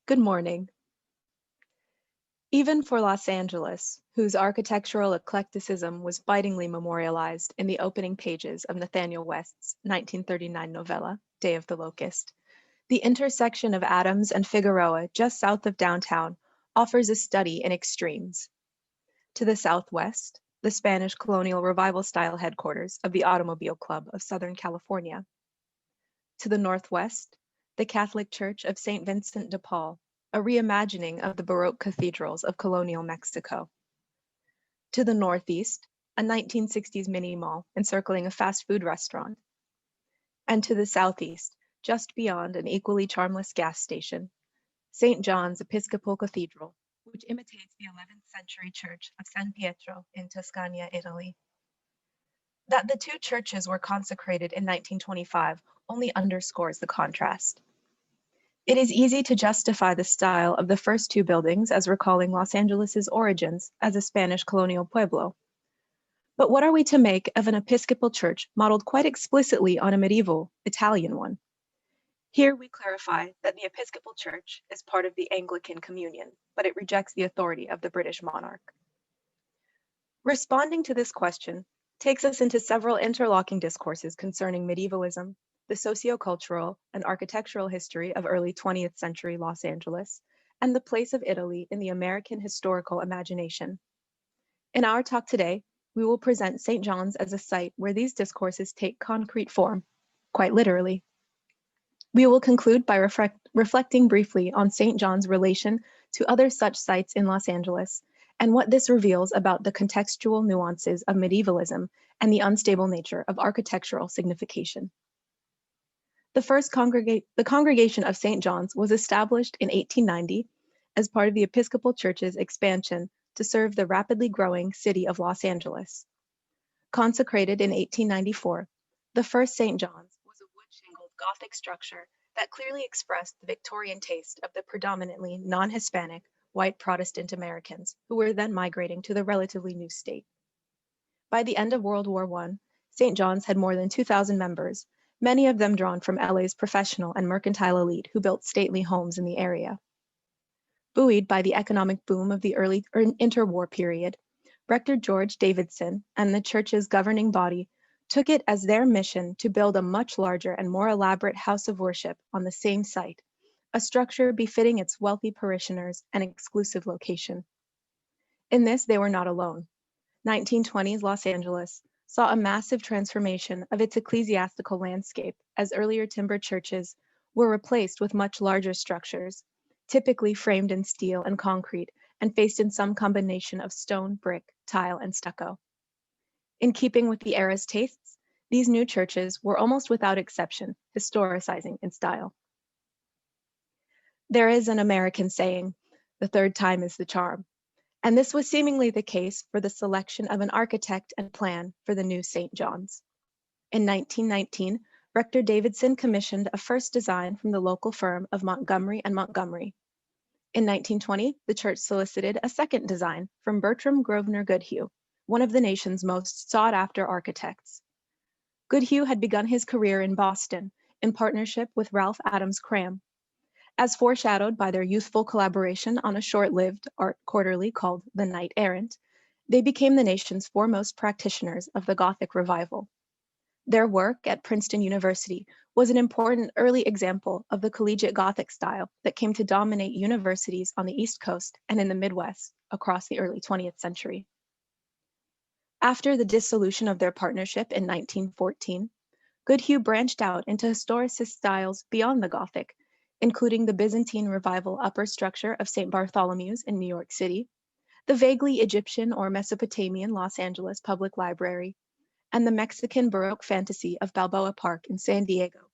Good morning. Even for Los Angeles, whose architectural eclecticism was bitingly memorialized in the opening pages of Nathaniel West's 1939 novella, Day of the Locust, the intersection of Adams and Figueroa just south of downtown offers a study in extremes. To the southwest, the Spanish colonial revival style headquarters of the Automobile Club of Southern California. To the northwest, the Catholic Church of St. Vincent de Paul, a reimagining of the Baroque cathedrals of colonial Mexico. To the northeast, a 1960s mini mall encircling a fast food restaurant. And to the southeast, just beyond an equally charmless gas station, St. John's Episcopal Cathedral, which imitates the 11th century church of San Pietro in Tuscania, Italy. That the two churches were consecrated in 1925 only underscores the contrast. It is easy to justify the style of the first two buildings as recalling Los Angeles's origins as a Spanish colonial pueblo. But what are we to make of an Episcopal church modeled quite explicitly on a medieval Italian one? Here we clarify that the Episcopal Church is part of the Anglican Communion, but it rejects the authority of the British monarch. Responding to this question takes us into several interlocking discourses concerning medievalism, the sociocultural and architectural history of early 20th century Los Angeles, and the place of Italy in the American historical imagination. In our talk today, we will present St. John's as a site where these discourses take concrete form, quite literally. We will conclude by reflecting briefly on St. John's relation to other such sites in Los Angeles and what this reveals about the contextual nuances of medievalism and the unstable nature of architectural signification. The Congregation of St. John's was established in 1890 as part of the Episcopal Church's expansion to serve the rapidly growing city of Los Angeles. Consecrated in 1894, the first St. John's was a wood-shingled Gothic structure that clearly expressed the Victorian taste of the predominantly non-Hispanic white Protestant Americans who were then migrating to the relatively new state. By the end of World War I, St. John's had more than 2,000 members, many of them drawn from LA's professional and mercantile elite who built stately homes in the area. Buoyed by the economic boom of the early interwar period, Rector George Davidson and the church's governing body took it as their mission to build a much larger and more elaborate house of worship on the same site, a structure befitting its wealthy parishioners and exclusive location. In this, they were not alone. 1920s Los Angeles saw a massive transformation of its ecclesiastical landscape as earlier timber churches were replaced with much larger structures, typically framed in steel and concrete and faced in some combination of stone, brick, tile, and stucco. In keeping with the era's tastes, these new churches were almost without exception historicizing in style. There is an American saying, "The third time is the charm," and this was seemingly the case for the selection of an architect and plan for the new St. John's. In 1919, Rector Davidson commissioned a first design from the local firm of Montgomery and Montgomery. In 1920, the church solicited a second design from Bertram Grosvenor Goodhue, one of the nation's most sought-after architects. Goodhue had begun his career in Boston in partnership with Ralph Adams Cram. As foreshadowed by their youthful collaboration on a short-lived art quarterly called The Knight Errant, they became the nation's foremost practitioners of the Gothic revival. Their work at Princeton University was an important early example of the collegiate Gothic style that came to dominate universities on the East Coast and in the Midwest across the early 20th century. After the dissolution of their partnership in 1914, Goodhue branched out into historicist styles beyond the Gothic, including the Byzantine Revival upper structure of St. Bartholomew's in New York City, the vaguely Egyptian or Mesopotamian Los Angeles Public Library, and the Mexican Baroque fantasy of Balboa Park in San Diego,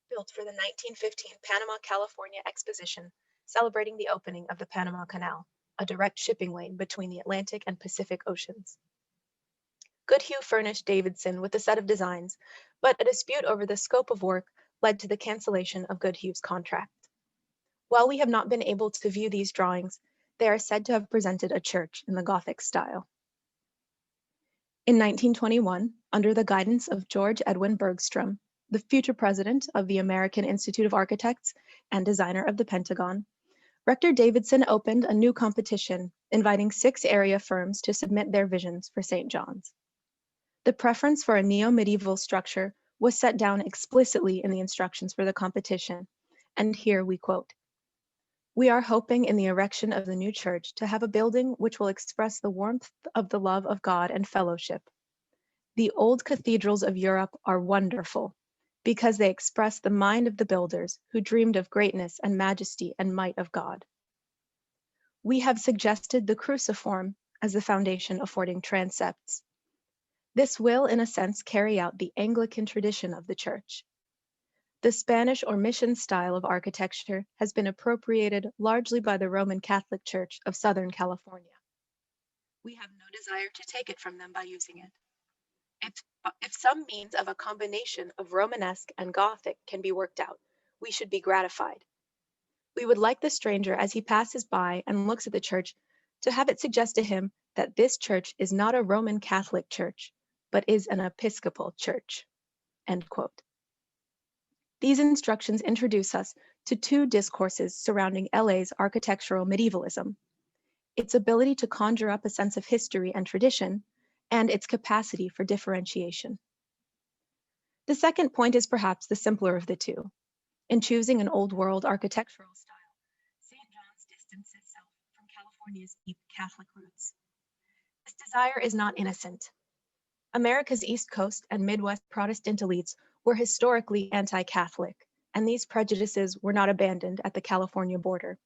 built for the 1915 Panama, California Exposition, celebrating the opening of the Panama Canal, a direct shipping lane between the Atlantic and Pacific Oceans. Goodhue furnished Davidson with a set of designs, but a dispute over the scope of work led to the cancellation of Goodhue's contract. While we have not been able to view these drawings, they are said to have presented a church in the Gothic style. In 1921, under the guidance of George Edwin Bergstrom, the future president of the American Institute of Architects and designer of the Pentagon, Rector Davidson opened a new competition, inviting 6 area firms to submit their visions for St. John's. The preference for a neo-medieval structure was set down explicitly in the instructions for the competition, and here we quote, "We are hoping in the erection of the new church to have a building which will express the warmth of the love of God and fellowship. The old cathedrals of Europe are wonderful, because they express the mind of the builders who dreamed of greatness and majesty and might of God. We have suggested the cruciform as the foundation affording transepts. This will, in a sense, carry out the Anglican tradition of the church. The Spanish or mission style of architecture has been appropriated largely by the Roman Catholic Church of Southern California. We have no desire to take it from them by using it. If some means of a combination of Romanesque and Gothic can be worked out, we should be gratified. We would like the stranger, as he passes by and looks at the church, to have it suggest to him that this church is not a Roman Catholic church, but is an Episcopal church." End quote. These instructions introduce us to 2 discourses surrounding LA's architectural medievalism: its ability to conjure up a sense of history and tradition, and its capacity for differentiation. The second point is perhaps the simpler of the two. In choosing an Old World architectural style, St. John's distanced itself from California's deep Catholic roots. This desire is not innocent. America's East Coast and Midwest Protestant elites were historically anti-Catholic, and these prejudices were not abandoned at the California border.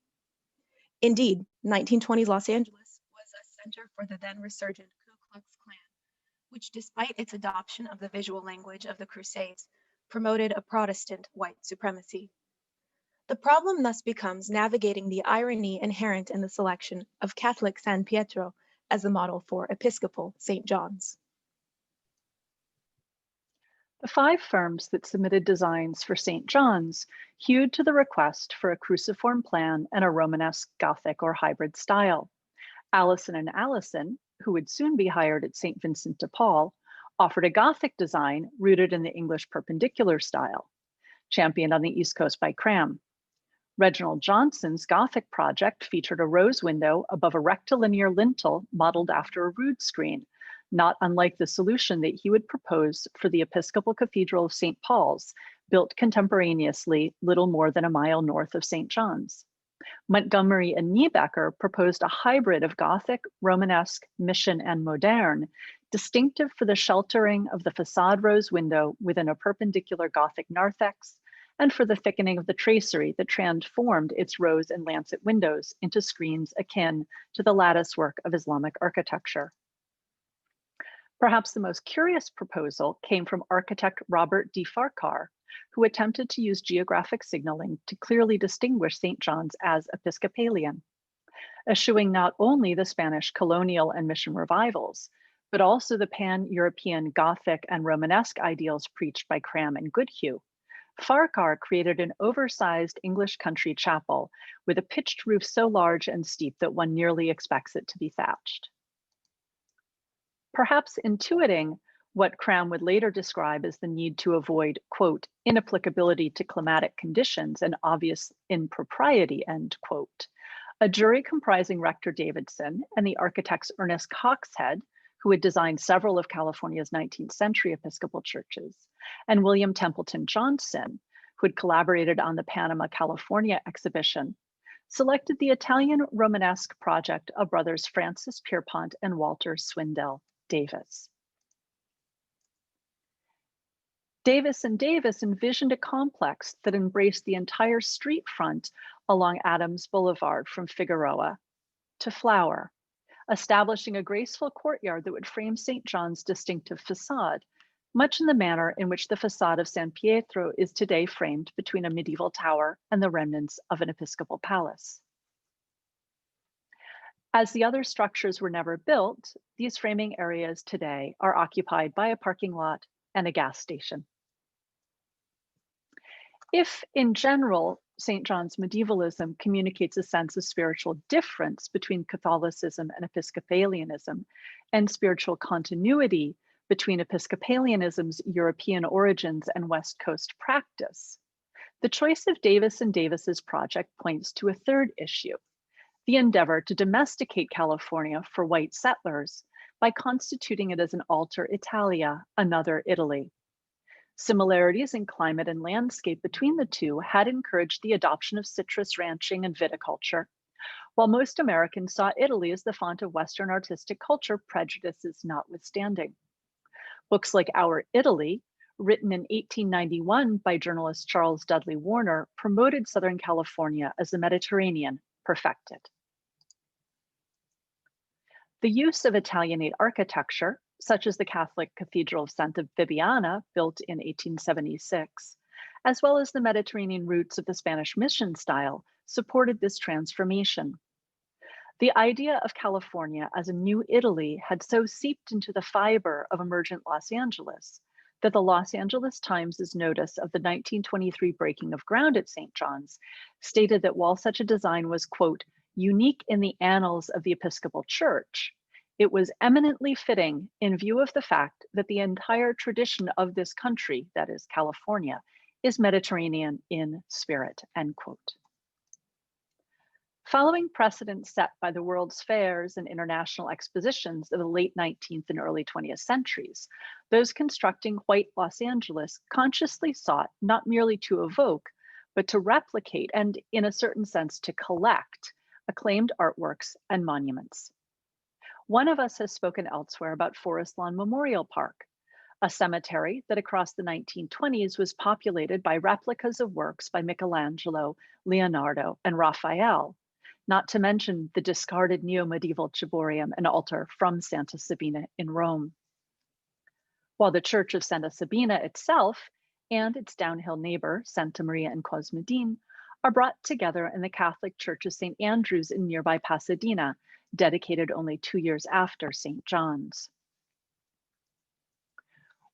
Indeed, 1920s Los Angeles was a center for the then resurgent Ku Klux Klan, which, despite its adoption of the visual language of the Crusades, promoted a Protestant white supremacy. The problem thus becomes navigating the irony inherent in the selection of Catholic San Pietro as the model for Episcopal St. John's. The 5 firms that submitted designs for St. John's hewed to the request for a cruciform plan and a Romanesque Gothic or hybrid style. Alison and Alison, who would soon be hired at St. Vincent de Paul, offered a Gothic design rooted in the English Perpendicular style, championed on the East Coast by Cram. Reginald Johnson's Gothic project featured a rose window above a rectilinear lintel modeled after a rood screen, not unlike the solution that he would propose for the Episcopal Cathedral of St. Paul's, built contemporaneously little more than a mile north of St. John's. Montgomery and Niebecker proposed a hybrid of Gothic, Romanesque, Mission, and Moderne, distinctive for the sheltering of the facade rose window within a perpendicular Gothic narthex, and for the thickening of the tracery that transformed its rose and lancet windows into screens akin to the lattice work of Islamic architecture. Perhaps the most curious proposal came from architect Robert D. Farquhar, who attempted to use geographic signaling to clearly distinguish St. John's as Episcopalian, eschewing not only the Spanish colonial and mission revivals, but also the pan-European Gothic and Romanesque ideals preached by Cram and Goodhue. Farquhar created an oversized English country chapel with a pitched roof so large and steep that one nearly expects it to be thatched. Perhaps intuiting what Cram would later describe as the need to avoid, quote, inapplicability to climatic conditions and obvious impropriety, end quote, a jury comprising Rector Davidson and the architects Ernest Coxhead, who had designed several of California's 19th century Episcopal churches, and William Templeton Johnson, who had collaborated on the Panama, California exhibition, selected the Italian Romanesque project of brothers Francis Pierpont and Walter Swindell Davis. Davis and Davis envisioned a complex that embraced the entire street front along Adams Boulevard from Figueroa to Flower, establishing a graceful courtyard that would frame St. John's distinctive facade, much in the manner in which the facade of San Pietro is today framed between a medieval tower and the remnants of an episcopal palace. As the other structures were never built, these framing areas today are occupied by a parking lot and a gas station. If, in general, St. John's medievalism communicates a sense of spiritual difference between Catholicism and Episcopalianism, and spiritual continuity between Episcopalianism's European origins and West Coast practice, The choice of Davis and Davis's project points to a third issue: the endeavor to domesticate California for white settlers by constituting it as an alter Italia, another Italy. Similarities in climate and landscape between the two had encouraged the adoption of citrus ranching and viticulture, while most Americans saw Italy as the font of Western artistic culture, prejudices notwithstanding. Books like Our Italy, written in 1891 by journalist Charles Dudley Warner, promoted Southern California as the Mediterranean perfected. The use of Italianate architecture, such as the Catholic Cathedral of Santa Bibiana, built in 1876, as well as the Mediterranean roots of the Spanish mission style, supported this transformation. The idea of California as a new Italy had so seeped into the fiber of emergent Los Angeles that the Los Angeles Times' notice of the 1923 breaking of ground at St. John's stated that while such a design was, quote, unique in the annals of the Episcopal Church, it was eminently fitting in view of the fact that the entire tradition of this country, that is California, is Mediterranean in spirit, end quote. Following precedents set by the World's Fairs and international expositions of the late 19th and early 20th centuries, those constructing white Los Angeles consciously sought not merely to evoke, but to replicate and, in a certain sense, to collect acclaimed artworks and monuments. One of us has spoken elsewhere about Forest Lawn Memorial Park, a cemetery that across the 1920s was populated by replicas of works by Michelangelo, Leonardo, and Raphael, not to mention the discarded neo-medieval ciborium and altar from Santa Sabina in Rome. While the Church of Santa Sabina itself and its downhill neighbor, Santa Maria in Cosmedin, are brought together in the Catholic Church of St. Andrew's in nearby Pasadena, dedicated only 2 years after St. John's.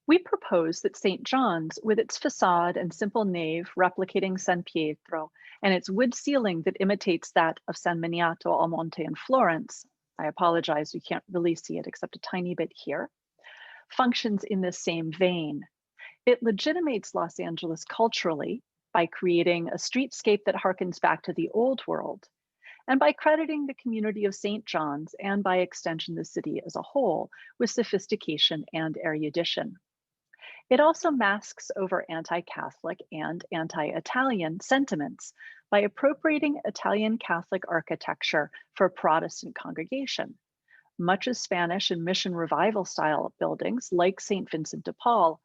We propose that St. John's, with its facade and simple nave replicating San Pietro, and its wood ceiling that imitates that of San Miniato al Monte in Florence, I apologize, you can't really see it except a tiny bit here, functions in the same vein. It legitimates Los Angeles culturally by creating a streetscape that harkens back to the old world, and by crediting the community of St. John's, and by extension the city as a whole, with sophistication and erudition. It also masks over anti-Catholic and anti-Italian sentiments by appropriating Italian Catholic architecture for a Protestant congregation, much as Spanish and Mission Revival style buildings like St. Vincent de Paul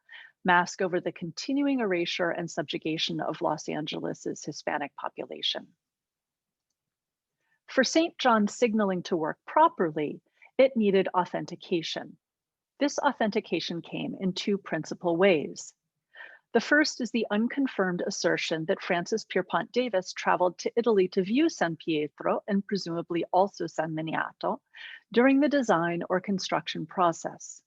mask over the continuing erasure and subjugation of Los Angeles's Hispanic population. For St. John's signaling to work properly, it needed authentication. This authentication came in two principal ways. The first is the unconfirmed assertion that Francis Pierpont Davis traveled to Italy to view San Pietro and presumably also San Miniato during the design or construction process.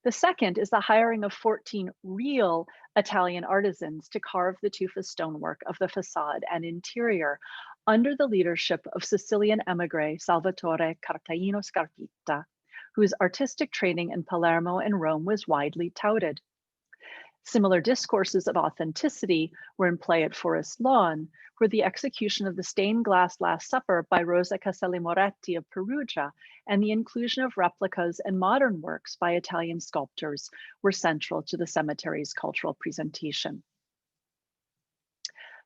The second is the hiring of 14 real Italian artisans to carve the tufa stonework of the facade and interior under the leadership of Sicilian emigre Salvatore Cartaino Scarpita, whose artistic training in Palermo and Rome was widely touted. Similar discourses of authenticity were in play at Forest Lawn, where the execution of the stained glass Last Supper by Rosa Caselli Moretti of Perugia and the inclusion of replicas and modern works by Italian sculptors were central to the cemetery's cultural presentation.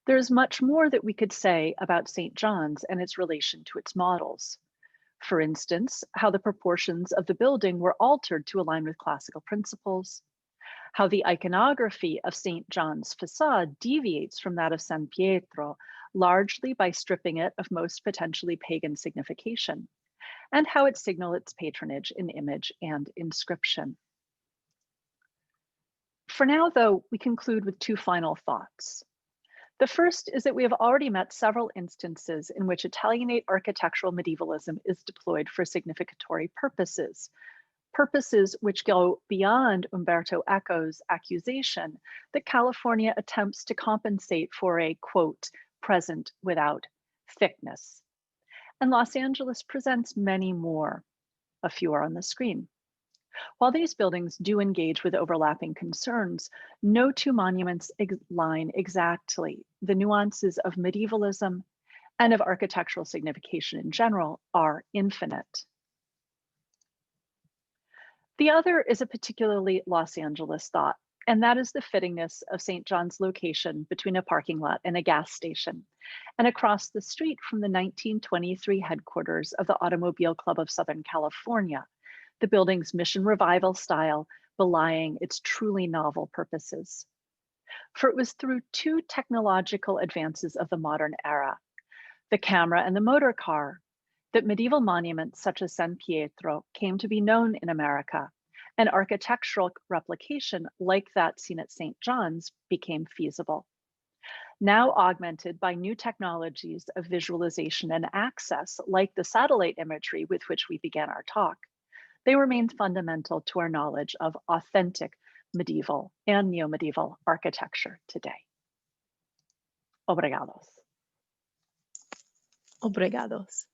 There is much more that we could say about St. John's and its relation to its models. For instance, how the proportions of the building were altered to align with classical principles, how the iconography of St. John's facade deviates from that of San Pietro, largely by stripping it of most potentially pagan signification, and how it signals its patronage in image and inscription. For now, though, we conclude with two final thoughts. The first is that we have already met several instances in which Italianate architectural medievalism is deployed for significatory purposes, purposes which go beyond Umberto Eco's accusation that California attempts to compensate for a, quote, present without thickness. And Los Angeles presents many more. A few are on the screen. While these buildings do engage with overlapping concerns, no two monuments line exactly. The nuances of medievalism and of architectural signification in general are infinite. The other is a particularly Los Angeles thought, and that is the fittingness of St. John's location between a parking lot and a gas station, and across the street from the 1923 headquarters of the Automobile Club of Southern California, the building's mission revival style belying its truly novel purposes. For it was through two technological advances of the modern era, the camera and the motor car, that medieval monuments such as San Pietro came to be known in America, and architectural replication like that seen at St. John's became feasible. Now augmented by new technologies of visualization and access, like the satellite imagery with which we began our talk, they remain fundamental to our knowledge of authentic medieval and neo-medieval architecture today. Obrigados. Obrigados.